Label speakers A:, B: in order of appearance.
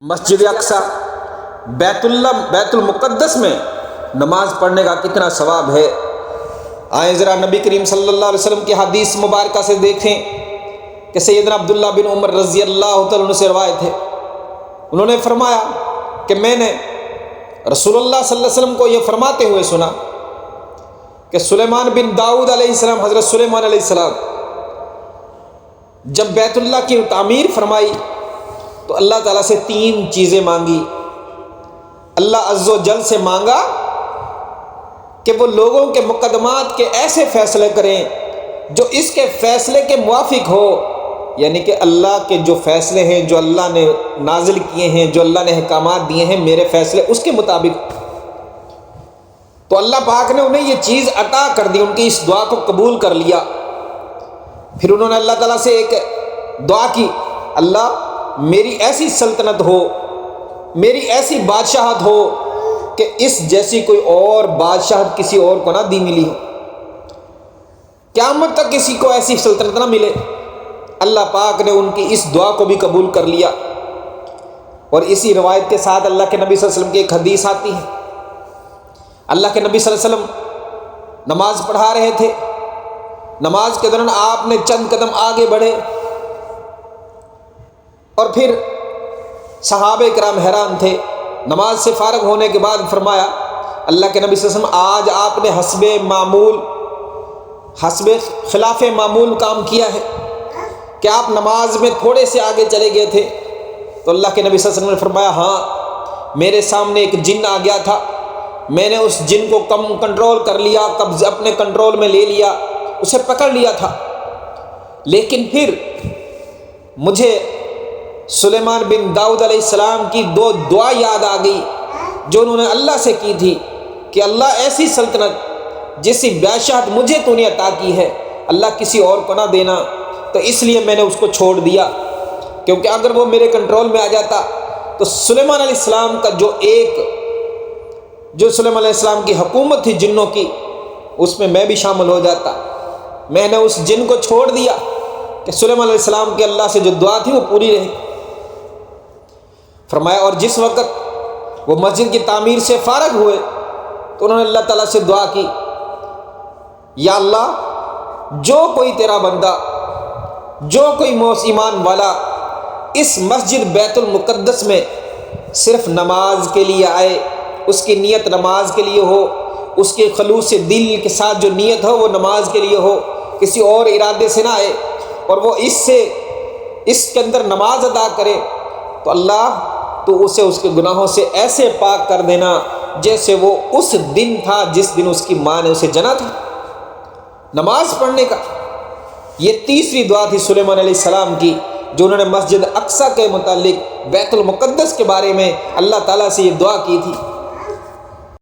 A: مسجد اقصی بیت المقدس میں نماز پڑھنے کا کتنا ثواب ہے۔ آئیں ذرا نبی کریم صلی اللہ علیہ وسلم کی حدیث مبارکہ سے دیکھیں کہ سیدنا عبداللہ بن عمر رضی اللہ تعالیٰ عنہ سے روایت ہے، انہوں نے فرمایا کہ میں نے رسول اللہ صلی اللہ علیہ وسلم کو یہ فرماتے ہوئے سنا کہ سلیمان بن داؤد علیہ السلام، حضرت سلیمان علیہ السلام جب بیت اللہ کی تعمیر فرمائی تو اللہ تعالیٰ سے 3 چیزیں مانگی۔ اللہ عز و جل سے مانگا کہ وہ لوگوں کے مقدمات کے ایسے فیصلے کریں جو اس کے فیصلے کے موافق ہو، یعنی کہ اللہ کے جو فیصلے ہیں، جو اللہ نے نازل کیے ہیں، جو اللہ نے احکامات دیے ہیں، میرے فیصلے اس کے مطابق۔ تو اللہ پاک نے انہیں یہ چیز عطا کر دی، ان کی اس دعا کو قبول کر لیا۔ پھر انہوں نے اللہ تعالیٰ سے ایک دعا کی، اللہ میری ایسی سلطنت ہو، میری ایسی بادشاہت ہو کہ اس جیسی کوئی اور بادشاہت کسی اور کو نہ دی ملی ہو، قیامت تک کسی کو ایسی سلطنت نہ ملے۔ اللہ پاک نے ان کی اس دعا کو بھی قبول کر لیا۔ اور اسی روایت کے ساتھ اللہ کے نبی صلی اللہ علیہ وسلم کی ایک حدیث آتی ہے، اللہ کے نبی صلی اللہ علیہ وسلم نماز پڑھا رہے تھے، نماز کے دوران آپ نے چند قدم آگے بڑھے اور پھر صحابہ کرام حیران تھے۔ نماز سے فارغ ہونے کے بعد فرمایا اللہ کے نبی صلی اللہ علیہ وسلم، آج آپ نے حسب خلاف معمول کام کیا ہے کہ آپ نماز میں تھوڑے سے آگے چلے گئے تھے۔ تو اللہ کے نبی صلی اللہ علیہ وسلم نے فرمایا، ہاں میرے سامنے ایک جن آ گیا تھا، میں نے اس جن کو کنٹرول کر لیا، قبض اپنے کنٹرول میں لے لیا، اسے پکڑ لیا تھا، لیکن پھر مجھے سلیمان بن داؤد علیہ السلام کی 2 دعا یاد آ گئی جو انہوں نے اللہ سے کی تھی کہ اللہ ایسی سلطنت جیسی بادشاہت مجھے تو نے عطا کی ہے، اللہ کسی اور کو نہ دینا۔ تو اس لیے میں نے اس کو چھوڑ دیا، کیونکہ اگر وہ میرے کنٹرول میں آ جاتا تو سلیمان علیہ السلام کا جو سلیمان علیہ السلام کی حکومت تھی جنوں کی، اس میں بھی شامل ہو جاتا۔ میں نے اس جن کو چھوڑ دیا کہ سلیمان علیہ السلام کی اللہ سے جو دعا تھی وہ پوری رہی۔ فرمایا اور جس وقت وہ مسجد کی تعمیر سے فارغ ہوئے تو انہوں نے اللہ تعالیٰ سے دعا کی، یا اللہ جو کوئی تیرا بندہ، جو کوئی ایمان والا اس مسجد بیت المقدس میں صرف نماز کے لیے آئے، اس کی نیت نماز کے لیے ہو، اس کے خلوص دل کے ساتھ جو نیت ہو وہ نماز کے لیے ہو، کسی اور ارادے سے نہ آئے، اور وہ اس کے اندر نماز ادا کرے، تو اللہ تو اسے اس کے گناہوں سے ایسے پاک کر دینا جیسے وہ اس دن تھا جس دن اس کی ماں نے اسے جنا تھا۔ نماز پڑھنے کا یہ 3ری دعا تھی سلیمان علیہ السلام کی، جو انہوں نے مسجد اقصی کے متعلق بیت المقدس کے بارے میں اللہ تعالیٰ سے یہ دعا کی تھی۔